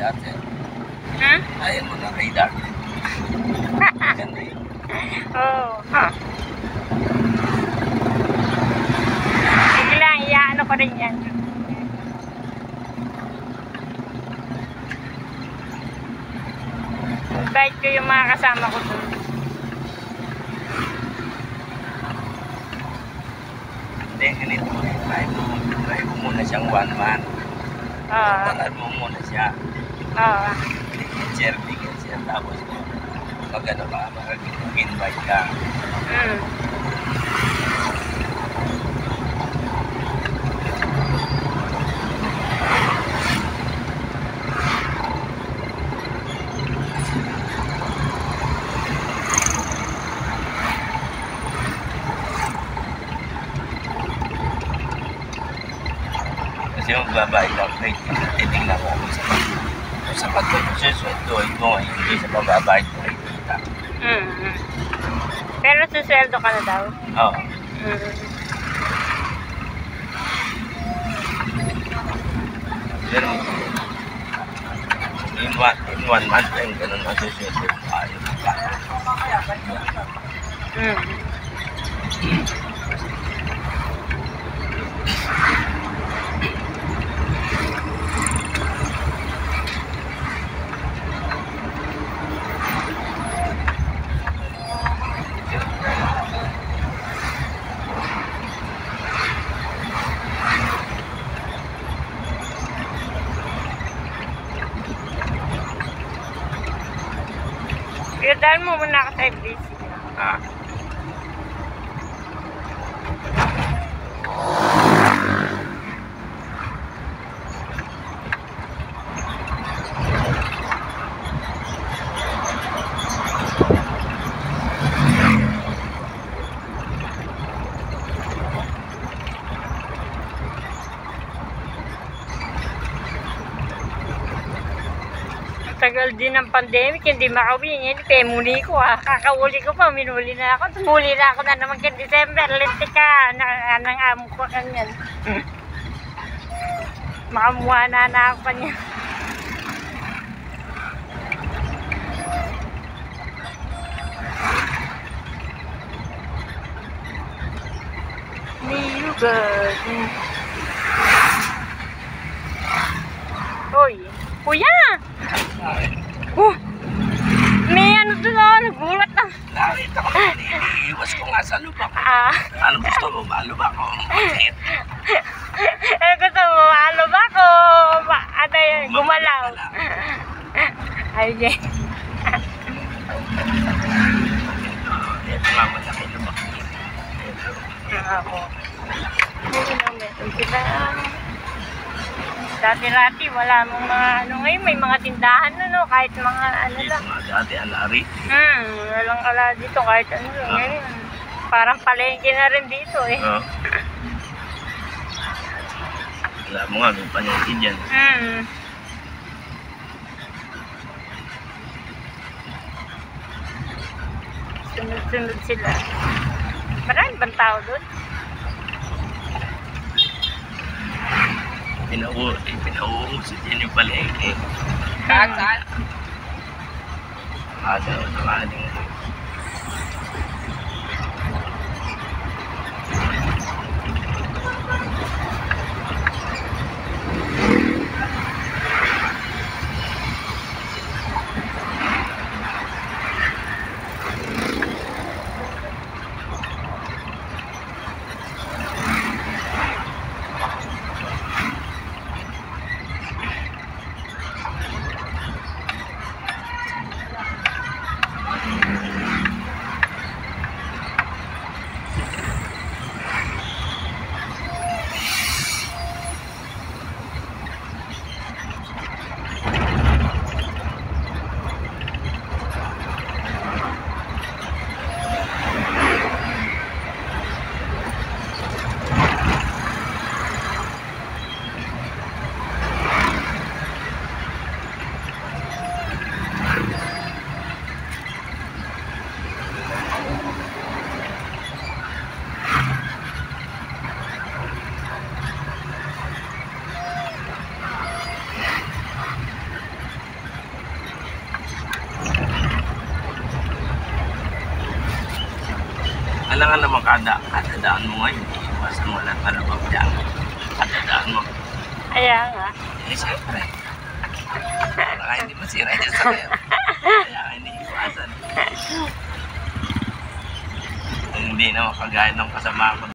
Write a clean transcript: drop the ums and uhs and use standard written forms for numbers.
dati. Ha? Ayaw mo na kay dati. Ganda yun. Oo. Sige lang, iaano ko rin yan. Invite ko yung mga kasama ko doon. Hindi, ganito. Try mo muna siyang 1 month. Tagal mo muna siya. Oo. Bigyan siya. Tapos, pag ano ka, mag-invite ka. Kasi magbabayad ako, titignan ko kung sapat ko yung susweldoin mo, hindi sa pagbabayad ko rin kita. Pero susweldo ka na daw? Oo. Pero, in 1 month lang ganun ang susweldo ko. Ayaw ka. Pero dahil mo muna ako sa FBC. Tagal din ng pandemic, hindi makauwi. Ngayon, pemuli ko Kakauli ko pa, minuli na ako. Tumuli na ako na naman kay December. Lente ka, nang amo ko kanyan. Makamuha na ako kanyan. Niyugad. Hoy, kuya! May ano doon nagulat na. Nakita ko, iiwas ko nga sa lubak. Ano gusto mo, malubak ko? Bakit? Gusto mo, malubak ko? Ano yun, gumalaw. Ayun. Ito nga, malaki lubak. Ako. Sila. Dati-dati, wala mong mga ano ngayon, may mga tindahan kahit mga ano lang. Dati alari. Walang ala dito kahit ano lang. Ngayon, parang palengke na rin dito eh. Wala mo nga, may palengke dyan. Sunod-sunod sila. Marami bang tao doon? Pinauuso dyan yung palengke. Saan? Nakaling. Kailangan naman kadadaan mo ngayon. Iiwasan mo lahat na lubag dyan. Kadadaan mo. Kaya nga. Eh, siyempre. Para hindi masira dyan sa kayo. Kaya hindi iwasan. Kung hindi naman kagaya ng kasama ko